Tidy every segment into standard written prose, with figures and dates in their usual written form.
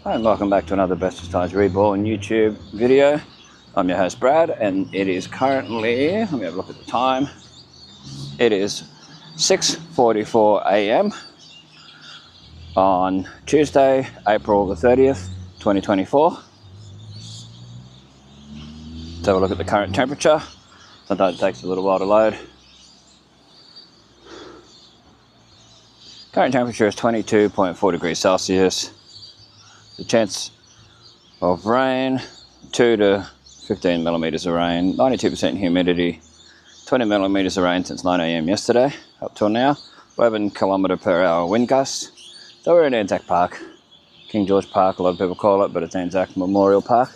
And welcome back to another Bestestimes Reborn YouTube video. I'm your host Brad, and it is currently, let me have a look at the time. It is 6:44 a.m. on Tuesday, April the 30th, 2024. Let's have a look at the current temperature. Sometimes it takes a little while to load. Current temperature is 22.4 degrees Celsius. The chance of rain, 2 to 15 millimeters of rain, 92% humidity, 20 millimeters of rain since 9 a.m. yesterday up till now, 11 kilometre per hour wind gusts. So we're in Anzac Park, King George Park, a lot of people call it, but it's Anzac Memorial Park.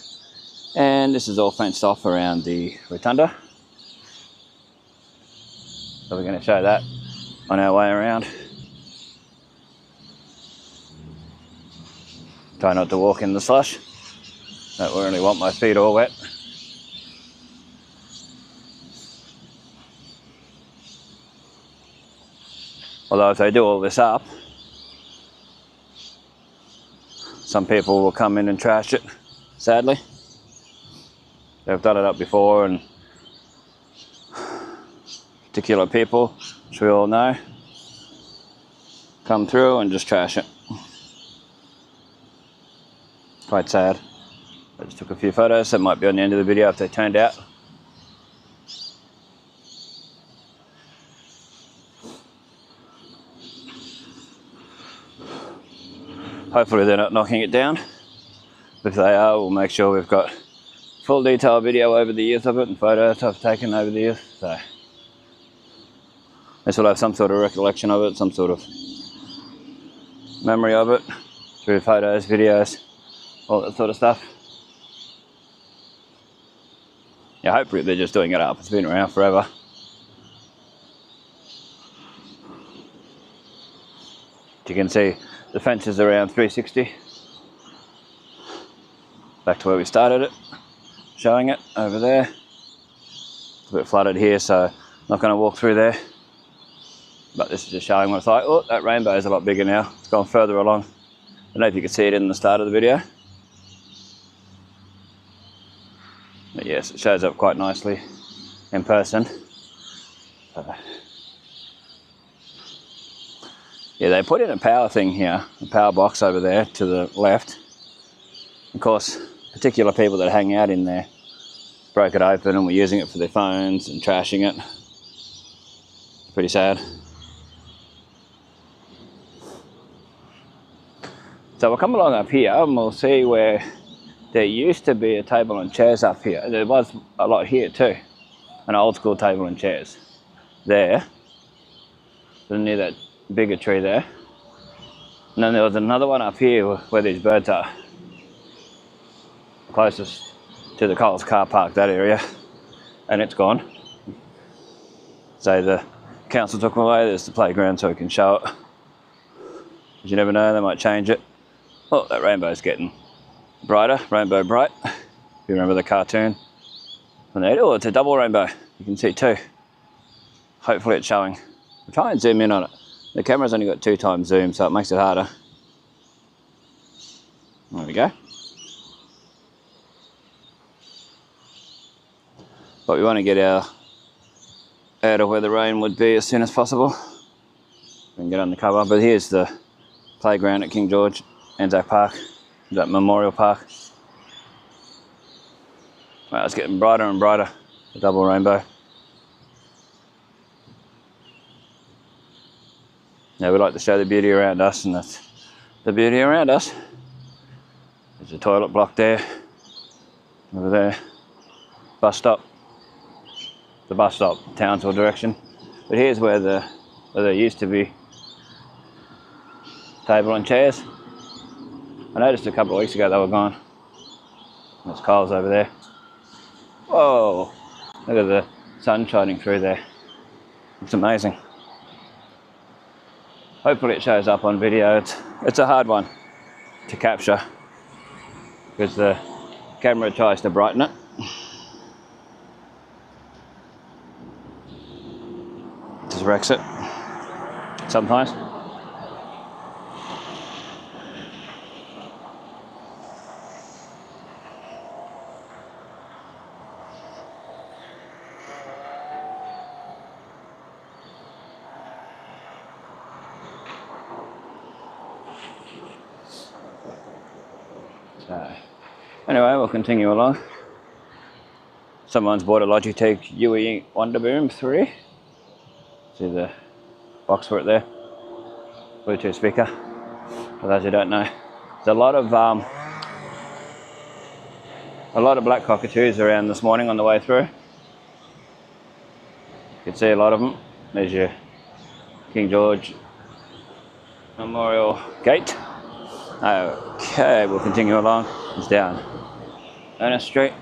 And this is all fenced off around the rotunda. So we're going to show that on our way around. Try not to walk in the slush. Don't really want my feet all wet. Although if they do all this up, some people will come in and trash it, sadly. They've done it up before, and particular people, which we all know, come through and just trash it. Quite sad. I just took a few photos that might be on the end of the video if they turned out. Hopefully they're not knocking it down. If they are, we'll make sure we've got full detailed video over the years of it and photos I've taken over the years. So this will have some sort of recollection of it, some sort of memory of it through photos, videos, all that sort of stuff. Yeah, hopefully they're just doing it up. It's been around forever. You can see the fence is around 360. Back to where we started it, showing it over there. It's a bit flooded here, so I'm not going to walk through there. But this is just showing what it's like. Oh, that rainbow is a lot bigger now. It's gone further along. I don't know if you can see it in the start of the video. But yes, it shows up quite nicely in person. Yeah, they put in a power thing here, a power box over there to the left. Of course, particular people that hang out in there broke it open and were using it for their phones and trashing it. It's pretty sad. So we'll come along up here and we'll see where there used to be a table and chairs up here. There was a lot here too. An old school table and chairs. There. Near that bigger tree there. And then there was another one up here where these birds are. Closest to the Coles car park, that area. And it's gone. So the council took them away. There's the playground so we can show it. But you never know, they might change it. Oh, that rainbow's getting brighter, rainbow bright. If you remember the cartoon. And there, oh, it's a double rainbow. You can see two. Hopefully it's showing. We'll try and zoom in on it. The camera's only got 2 times zoom, so it makes it harder. There we go. But we want to get out of where the rain would be as soon as possible. We can get under cover. But here's the playground at King George, Anzac Park. That Memorial Park. Wow, it's getting brighter and brighter, the double rainbow. Yeah, we like to show the beauty around us, and that's the beauty around us. There's a toilet block there, over there, bus stop. The bus stop, Townsville direction. But here's where there used to be table and chairs. I noticed a couple of weeks ago they were gone. There's Coles over there. Whoa! Look at the sun shining through there. It's amazing. Hopefully it shows up on video. It's a hard one to capture because the camera tries to brighten it. Just wrecks it sometimes. Anyway, we'll continue along. Someone's bought a Logitech UE Wonderboom 3. See the box for it there. Bluetooth speaker. For those who don't know, there's a lot of black cockatoos around this morning on the way through. You can see a lot of them. There's your King George Memorial Gate. Okay, we'll continue along. It's down Ernest Street.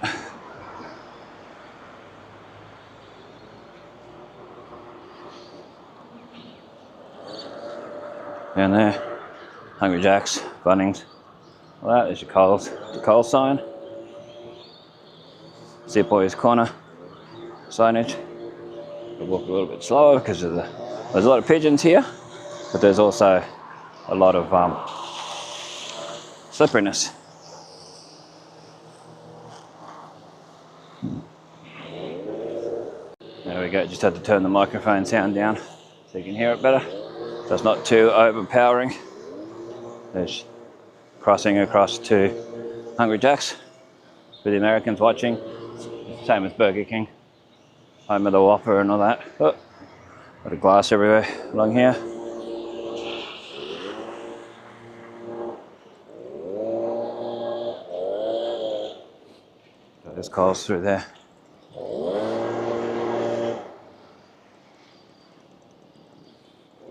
Down there, Hungry Jack's, Bunnings. Well, that is your Coles, the Coles sign. Zip Boys Corner signage. We'll walk a little bit slower because of there's a lot of pigeons here, but there's also a lot of slipperiness. There we go, just had to turn the microphone sound down so you can hear it better. So it's not too overpowering. There's crossing across to Hungry Jack's for the Americans watching. Same as Burger King, home of the Whopper and all that. Oh, got a glass everywhere along here. There's Coles through there.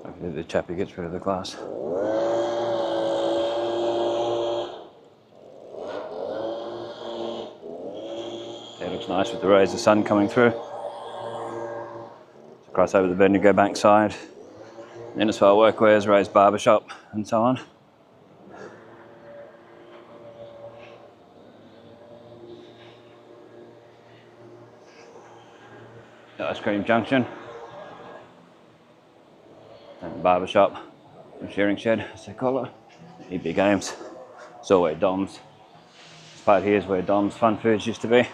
Hopefully the chappie gets rid of the glass. It looks nice with the rays of sun coming through. Cross over the Bendigo Bank side. Innisfail Workwears, Ray's Barbershop, and so on. Ice Cream Junction. And barbershop, and shearing shed, as they call it. EB Games. It's all where Dom's. This part here is where Dom's Fun Foods used to be.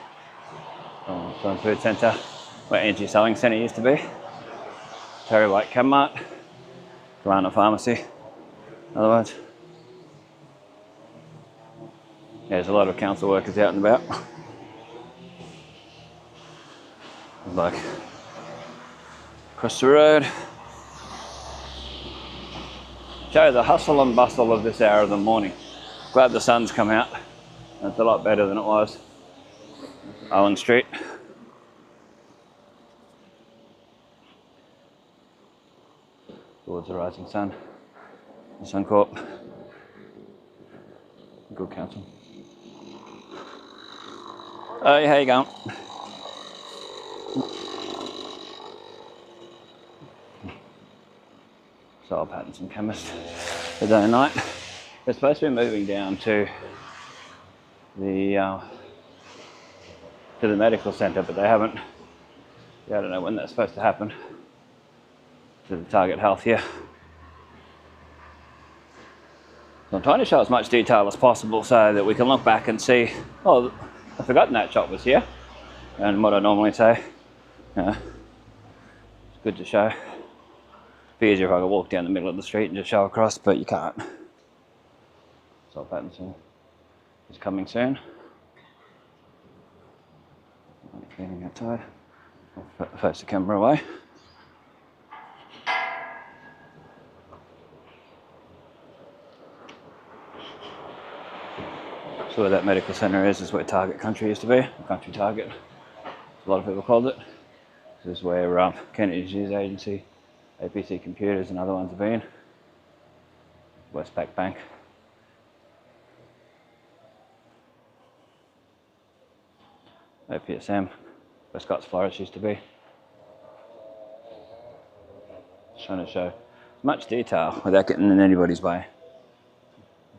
Fun Food Centre, where Angie Selling Centre used to be. Terry White Cammart, Galana Pharmacy, in other words. Yeah, there's a lot of council workers out and about. Like across the road. Show the hustle and bustle of this hour of the morning. Glad the sun's come out. It's a lot better than it was. Owen Street. Towards the rising sun. The Suncorp. Good council. Hey, how you going? Soil Patterns and Chemist for day and night. They're supposed to be moving down to the medical centre, but they haven't. Yeah, I don't know when that's supposed to happen. To the Target Health here. So I'm trying to show as much detail as possible so that we can look back and see, oh, I've forgotten that shop was here. And what I normally say, it's good to show. It'd be easier if I could walk down the middle of the street and just show across, but you can't. So Pattinson is coming soon. Cleaning outside. I'll face the camera away. So where that medical centre is where Target Country used to be, Country Target. A lot of people called it. This is where Kennedy's News Agency, APC Computers and other ones have been. Westpac Bank. OPSM, where Scott's Florist used to be. Just trying to show as much detail without getting in anybody's way.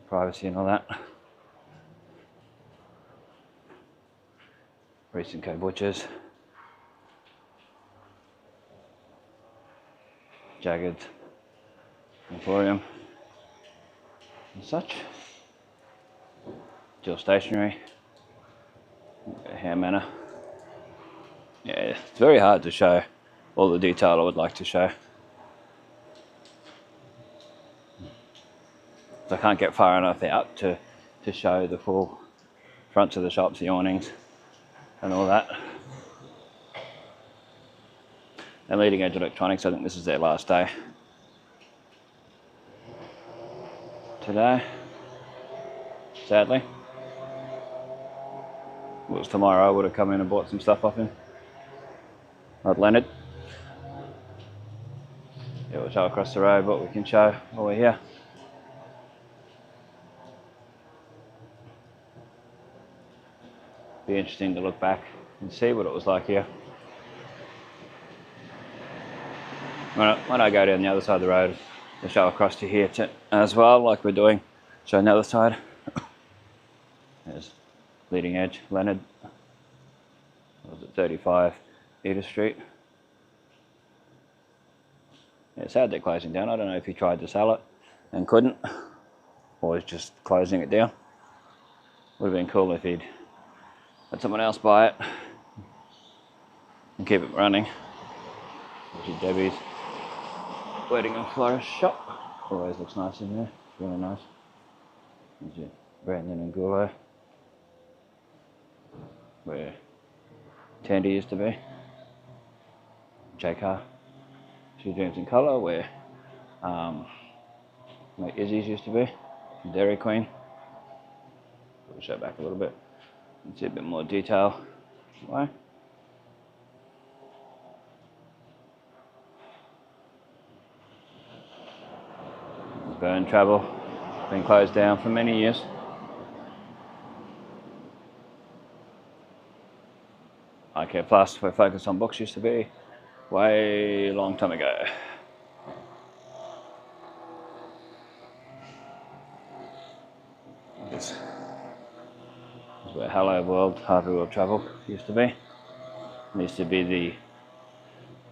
Privacy and all that. Recent Co Butchers. Jagged Emporium and such. Jill Stationery. Hair Manor. Yeah, it's very hard to show all the detail I would like to show. So I can't get far enough out to show the full fronts of the shops, the awnings, and all that. And Leading Edge Electronics, I think this is their last day today, sadly. If it was tomorrow, I would have come in and bought some stuff off him. Not Leonard. Yeah, we'll show across the road what we can show while we're here. Be interesting to look back and see what it was like here. When I go down the other side of the road, we'll show across to here as well, like we're doing. Show the other side. There's Leading Edge, Leonard. Was it 35 Edith Street? Yeah, it's sad they're closing down. I don't know if he tried to sell it and couldn't, or is just closing it down. Would have been cool if he'd let someone else buy it and keep it running. Which is Debbie's wedding and florist shop. Always looks nice in there. Really nice. There's your Brandon and Gulo, where Tandy used to be. J-Car. She Dreams in Colour, where my Izzy's used to be. Dairy Queen. We'll show back a little bit and see a bit more detail. Why? Burn Travel, been closed down for many years. iCare Plus, where Focus on Books used to be, way long time ago. This is where Hello World, Harvey World Travel used to be. It used to be the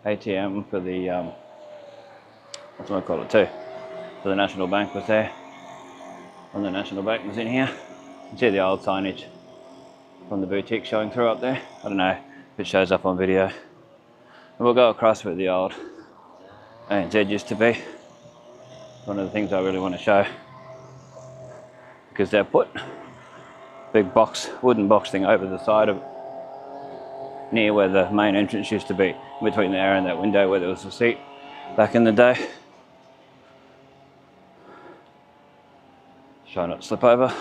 ATM for the, what do I call it too? So the National Bank was there, and the National Bank was in here. You can see the old signage from the boutique showing through up there. I don't know if it shows up on video. And we'll go across where the old ANZ used to be. One of the things I really want to show, because they've put a big box, wooden box thing over the side of it, near where the main entrance used to be, between there and that window where there was a seat back in the day. Try not to slip over.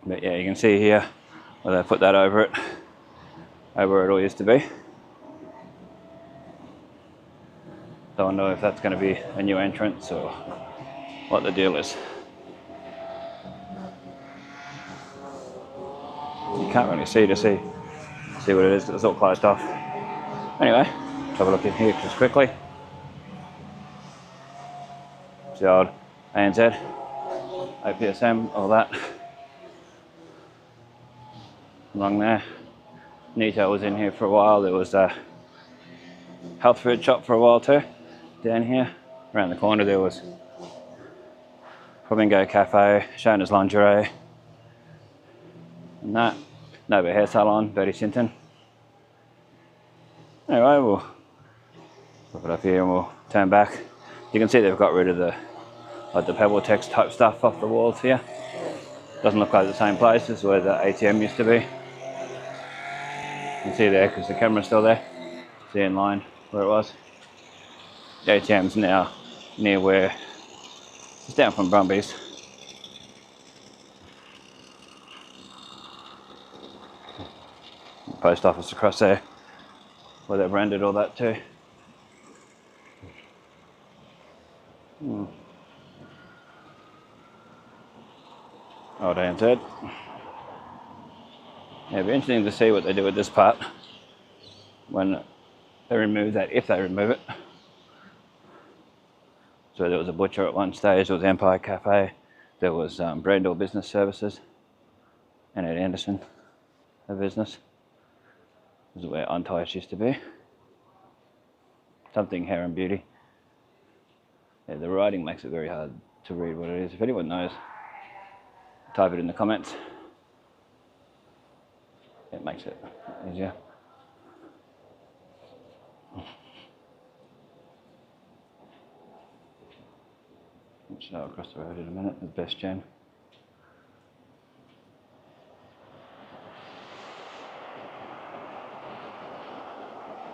But yeah, you can see here where they put that over it, over where it all used to be. Don't know if that's going to be a new entrance or what the deal is. You can't really see what it is, it's all closed off. Anyway, let's have a look in here just quickly. It's the old ANZ, APSM, all that. Along there. Nito was in here for a while. There was a health food shop for a while too. Down here. Around the corner there was Flamingo Cafe, Shona's Lingerie. And that. Nova Hair Salon, Betty Sinton. Anyway, we'll put it up here and we'll turn back. You can see they've got rid of the pebble text type stuff off the walls here. Doesn't look like the same place as where the ATM used to be. You can see there because the camera's still there. See in line where it was. The ATM's now near where it's down from Brumbies. The post office across there where they've rendered all that too. Old ANZ. Yeah, it'll be interesting to see what they do with this part when they remove that, if they remove it. So there was a butcher at one stage, there was Empire Cafe, there was Brendel Business Services, and at Anderson, a business. This is where Untied used to be. Something hair and beauty. Yeah, the writing makes it very hard to read what it is. If anyone knows, type it in the comments. It makes it easier. I'll show across the road in a minute, the Best Gen.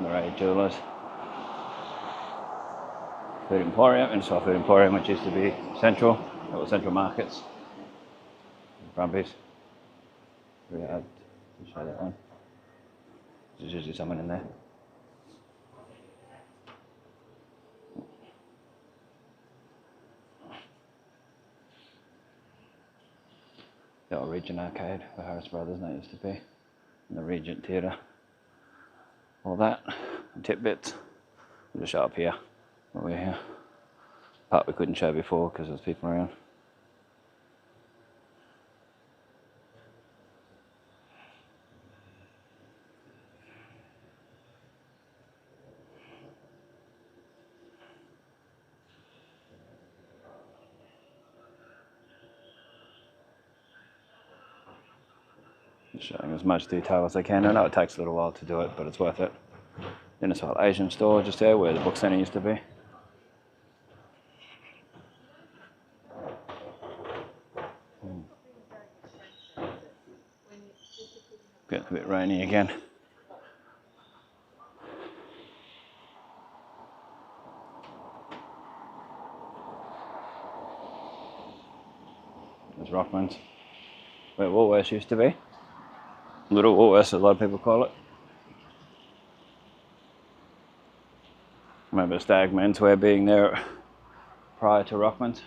The Ray Jewelers. Food Emporium, Innisfail Food Emporium, which used to be Central, or Central Markets. Brumbies. Very hard to show that one. There's usually someone in there. The old Regent Arcade for Harris Brothers, that used to be. And the Regent Theatre. All that. And tidbits. We'll just show up here. While we're here. Part we couldn't show before because there's people around. Showing as much detail as I can. I know it takes a little while to do it, but it's worth it. Innisfail Asian store just there where the book centre used to be. Getting a bit rainy again. There's Rockman's, where Woolworths used to be. Little Woolworths, a lot of people call it. I remember Stag Menswear being there prior to Rockman's.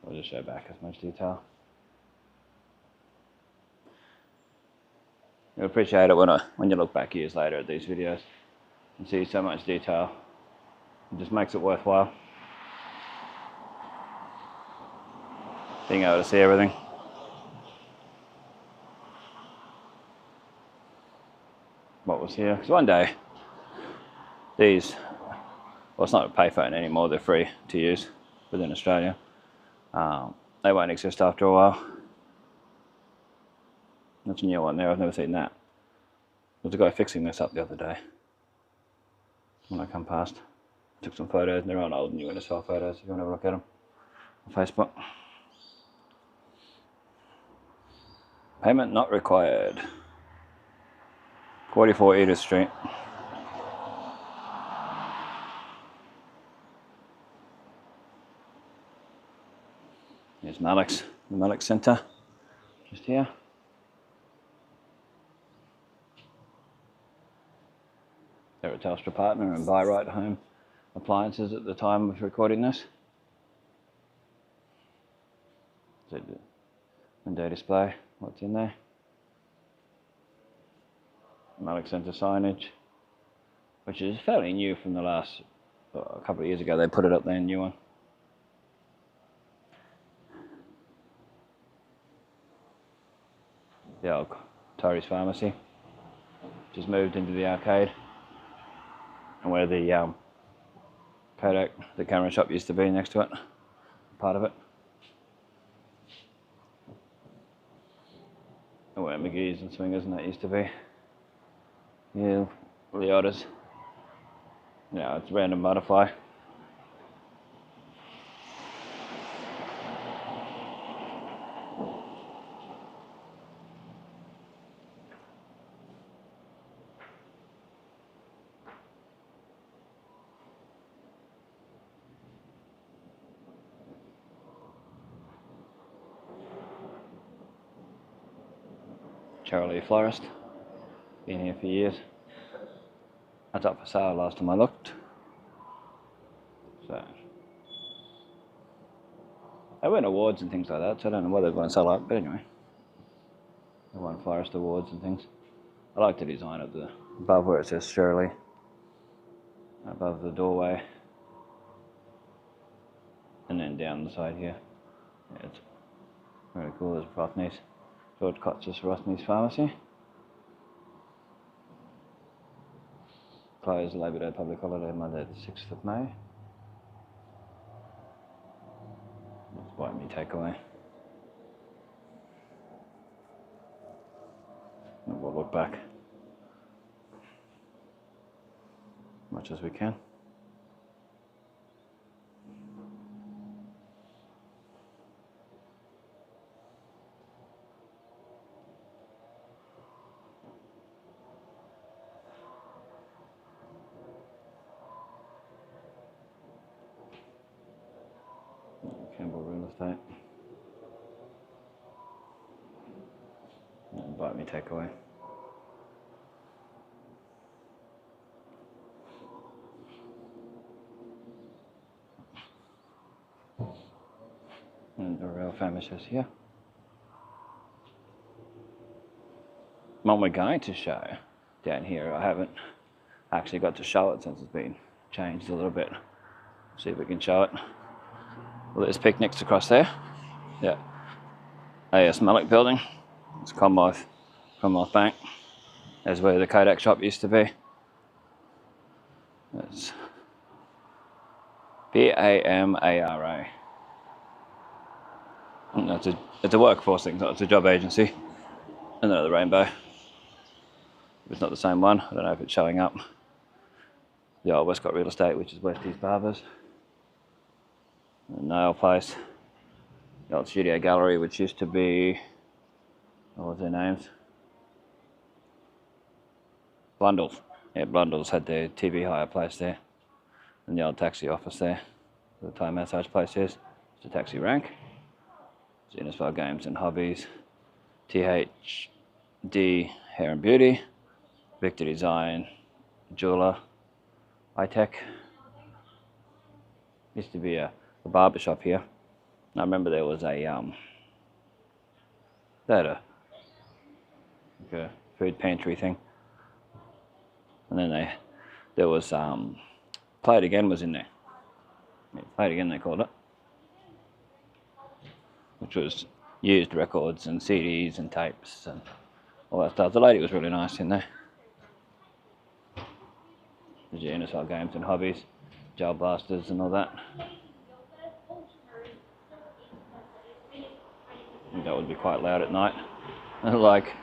I'll just show back as much detail. You'll appreciate it when you look back years later at these videos and see so much detail. It just makes it worthwhile. Being able to see everything. What was here? Because one day, these, well, it's not a payphone anymore, they're free to use within Australia. They won't exist after a while. That's a new one there, I've never seen that. There was a guy fixing this up the other day when I come past. Took some photos, and they're on old new Innisfail photos if you want to have a look at them on Facebook. Payment not required. 44 Edith Street. Here's Malik's, the Malik Centre, just here. They're a Telstra partner and buy right home appliances at the time of recording this. Window display, what's in there? Malik Centre signage, which is fairly new from the last, a couple of years ago they put it up there, a new one. The old Torrey's Pharmacy, just moved into the arcade, and where the Kodak, the camera shop used to be next to it, part of it. And where McGee's and Swingers and that used to be. Yeah, Leota's. Yeah, it's Random Butterfly. Charlie Florist, been here for years. That's up for sale last time I looked. So they win awards and things like that, so I don't know what they're going to sell up, but anyway. They won Florist Awards and things. I like the design of the above where it says Shirley, above the doorway, and then down the side here. Yeah, it's very cool. There's Rothney's. George Cotz's Rothney's Pharmacy. Closed Labor Day public holiday Monday the 6th of May. That's Buy Me Takeaway. And we'll look back as much as we can. bite me takeaway. And the real famous is here. What we're going to show down here, I haven't actually got to show it since it's been changed a little bit. See if we can show it. Well, there's picnics across there. Yeah. AS Malik building. It's Commonwealth Bank. There's where the Kodak shop used to be. It's BAMARA. It's a workforce thing, it's a job agency. And then the rainbow. It's not the same one. I don't know if it's showing up. The old Westcott Real Estate, which is Westies Barbers. The nail place. The old Studio Gallery, which used to be, what was their names? Blundell's. Yeah, Blundell's had their TV hire place there. And the old taxi office there. The Thai massage place is. It's a taxi rank. It's Innisfail Games and Hobbies. THD Hair and Beauty. Victor Design. Jeweler. iTech. Used to be a barber shop here. I remember there was they had a food pantry thing. And then there was Play It Again was in there. Yeah, Play It Again they called it. Which was used records and CDs and tapes and all that stuff. The lady was really nice in there. There's your Innisfail Games and Hobbies, Gel Blasters and all that. I think that would be quite loud at night. Like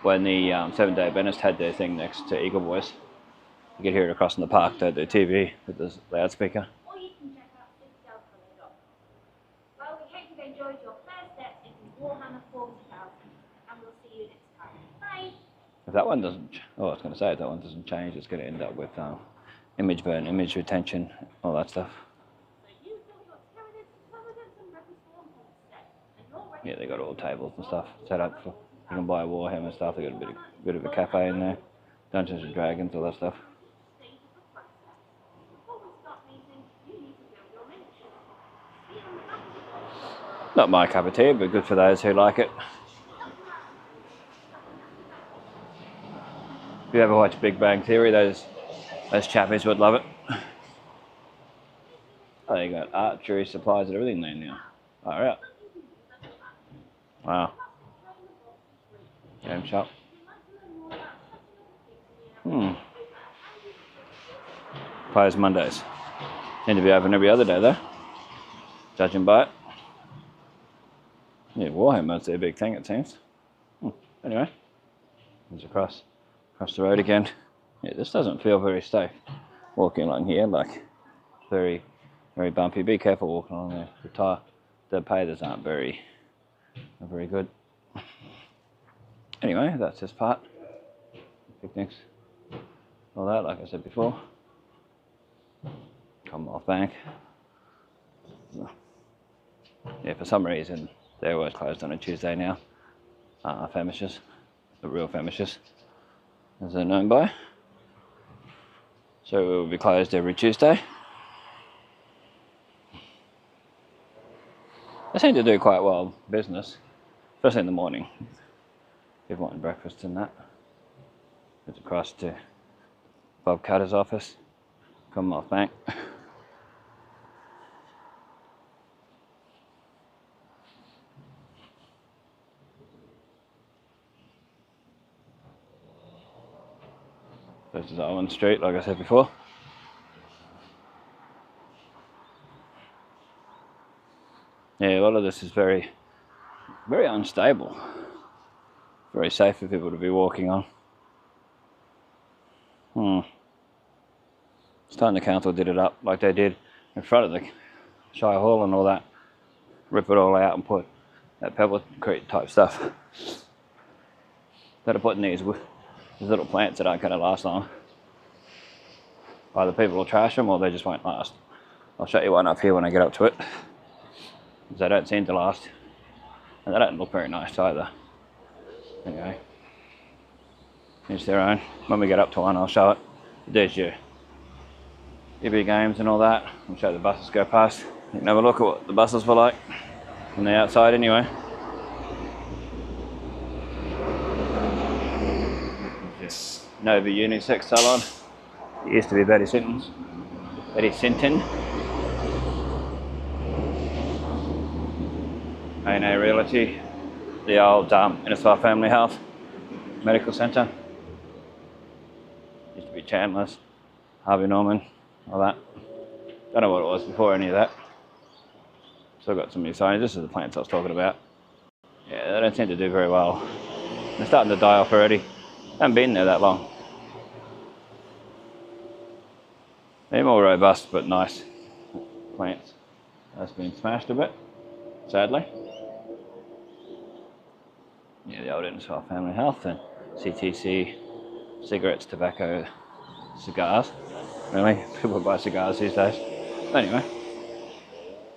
when the 7 Day Adventist had their thing next to Eagle Boys. You could hear it across in the park. They had their TV with the loudspeaker. Or you can check out Well, we hope you've enjoyed your first step into Warhammer 40,000, and we'll see you next time. Bye! If that one doesn't, I was going to say, if that one doesn't change, it's going to end up with image burn, image retention, all that stuff. Yeah, they got all tables and stuff set up for, you can buy Warhammer stuff. They got a bit of a cafe in there, Dungeons and Dragons, all that stuff. Not my cup of tea, but good for those who like it. If you ever watch Big Bang Theory, those chappies would love it. Oh, they got archery supplies and everything there now. All right. Wow. Game shop. Closed Mondays. Seem to be open every other day though, judging by it. Yeah, Warhammer's their big thing, it seems. Anyway, it's across the road again. Yeah, this doesn't feel very safe walking along here. Like, very, very bumpy. Be careful walking along there. The pavers aren't very good. Anyway, that's this part. Picnics, all that. Like I said before. Commonwealth Bank. Yeah, for some reason they're always closed on a Tuesday now. Famishes, the real Famishes, as they're known by. So we'll be closed every Tuesday. They seem to do quite well business, especially in the morning. People wanting breakfast and that. It's across to Bob Cutter's office, Commonwealth Bank. This is Owen Street, like I said before. Yeah, a lot of this is very, very unstable. Very safe for people to be walking on. It's time the council did it up like they did in front of the Shire Hall and all that. Rip it all out and put that pebblecrete type stuff. That are putting these little plants that aren't going to last long. Either people will trash them or they just won't last. I'll show you one up here when I get up to it. They don't seem to last. And they don't look very nice either. Anyway, each their own. When we get up to one, I'll show it. There's your big games and all that. I'll show the buses go past. You can have a look at what the buses were like from the outside anyway. This Nova Unisex Salon. It used to be Betty Sinton's. Betty Sinton. A&A Realty. The old Innisfail Family Health Medical Centre. Used to be Chandler's, Harvey Norman, all that. Don't know what it was before any of that. Still got some new signs. This is the plants I was talking about. Yeah, they don't seem to do very well. They're starting to die off already. Haven't been there that long. They're more robust but nice plants. That's been smashed a bit, sadly. Yeah, the old Innisfail Family Health and CTC, cigarettes, tobacco, cigars. Really, people buy cigars these days. Anyway,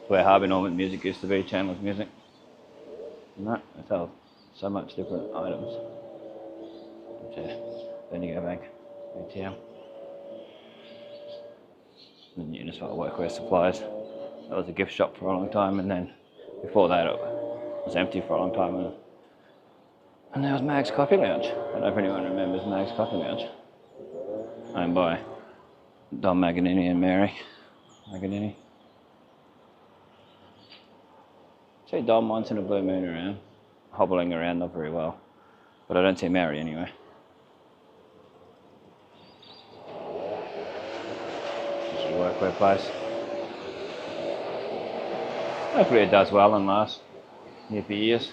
where Harvey Norman music used to be, Chandler's music. And that, they sell so much different items. Then you go bank, ATM. And Innisfail Workwear Supplies. That was a gift shop for a long time, and then before that it was empty for a long time. And there was Mag's Coffee Lounge. I don't know if anyone remembers Mag's Coffee Lounge. Owned by Don Maganini and Mary Maganini. See Don once in a blue moon around, hobbling around not very well. But I don't see Mary anyway. This is a workwear place. Hopefully it does well and lasts here for years.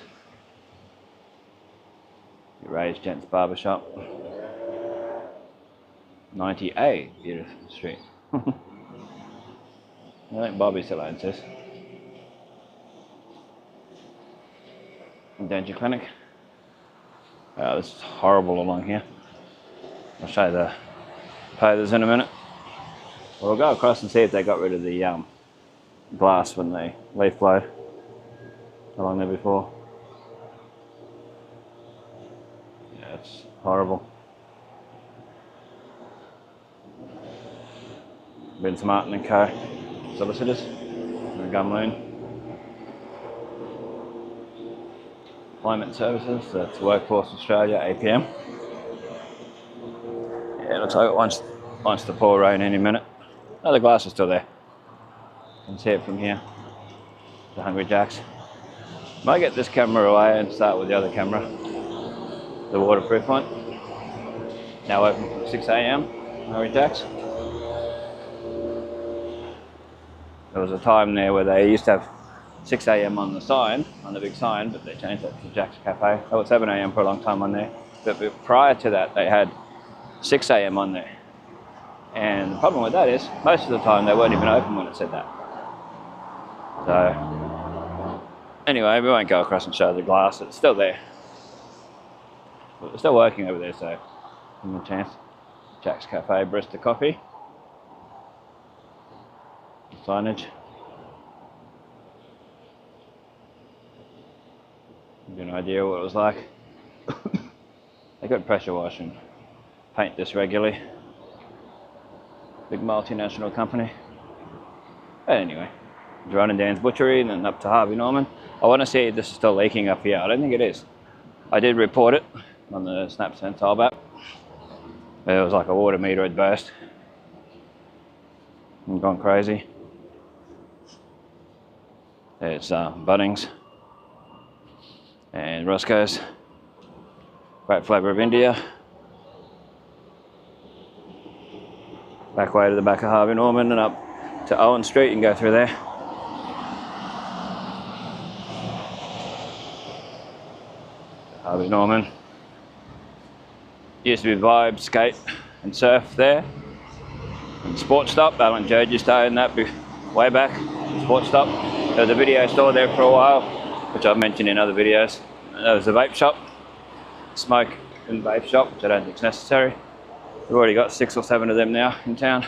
Ray's Gents Barbershop. 90A Beautiful Street. I think Bobby still owns this. Denture Clinic. This is horrible along here. I'll show you the pavers in a minute. We'll go across and see if they got rid of the glass when they leaf blowed along there before. Yeah, it's horrible. Vince Martin and Co. Solicitors in Gumloon. Employment Services, that's Workforce Australia, APM. Yeah, it looks like it wants to pour rain any minute. Oh, the glass is still there. You can see it from here. The Hungry Jacks. Might get this camera away and start with the other camera. The waterproof one. Now open from 6 AM, Hungry Jacks. There was a time there where they used to have 6 AM on the sign, on the big sign, but they changed that to Jack's Cafe. They were 7 AM for a long time on there. But prior to that, they had 6 AM on there. And the problem with that is, most of the time they weren't even open when it said that. So, anyway, we won't go across and show the glass. It's still there. But it's still working over there, so give them a chance. Jack's Cafe, Barista Coffee. Signage. Give you an idea what it was like. They could pressure wash and paint this regularly. Big multinational company. But anyway, John and Dan's Butchery and then up to Harvey Norman. I want to see if this is still leaking up here. I don't think it is. I did report it on the Snap Sensile app. It was like a water meter had burst and gone crazy. There's Bunnings and Roscoe's. Great Flavour of India. Back way to the back of Harvey Norman and up to Owen Street. You can go through there. Harvey Norman. Used to be Vibe, Skate and Surf there. And Sport Stop. Alan Jode used to own that way back. Sport Stop. There was a video store there for a while, which I've mentioned in other videos. And there was a vape shop. Smoke and vape shop, which I don't think is necessary. We've already got 6 or 7 of them now in town.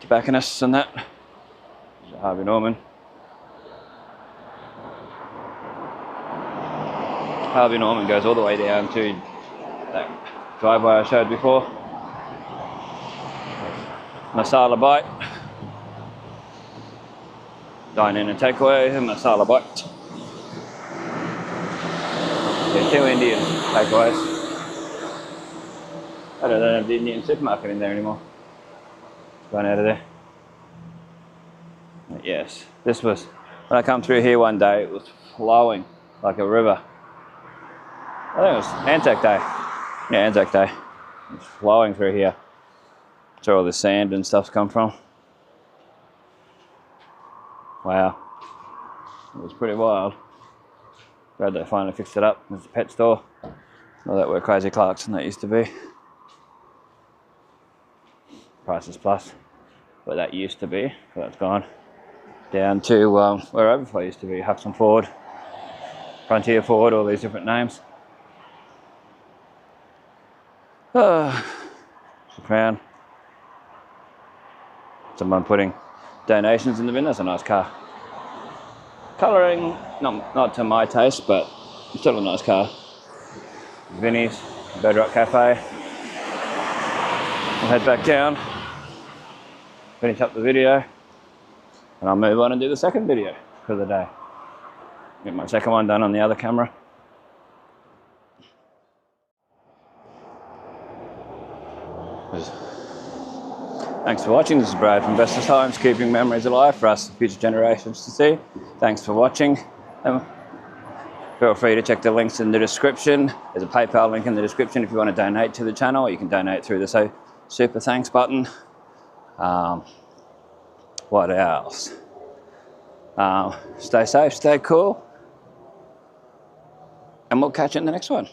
Tobacconists and that. There's Harvey Norman. Harvey Norman goes all the way down to that driveway I showed before. Masala bite. Dine in and takeaway, masala bite. Yeah, 2 Indian takeaways. I don't have the Indian supermarket in there anymore. It's gone out of there. But yes, this was, when I come through here one day, it was flowing like a river. I think it was Anzac Day. Yeah, Anzac Day. It's flowing through here. That's where all the sand and stuff's come from. Wow. It was pretty wild. Glad they finally fixed it up. There's a pet store. Not that where Crazy Clarkson that used to be. Prices Plus. Where that used to be. So that's gone. Down to where Overflow used to be. Huxton Ford. Frontier Ford, all these different names. The Crown. Someone putting donations in the bin. That's a nice car. Colouring, not to my taste, but still a nice car. Vinnie's, Bedrock Cafe. I'll head back down, finish up the video, and I'll move on and do the second video for the day. Get my second one done on the other camera. Thanks for watching. This is Brad from Bestestimes, keeping memories alive for us future generations to see. Thanks for watching. Feel free to check the links in the description. There's a PayPal link in the description if you want to donate to the channel. You can donate through the super thanks button. What else? Stay safe, stay cool, and we'll catch you in the next one.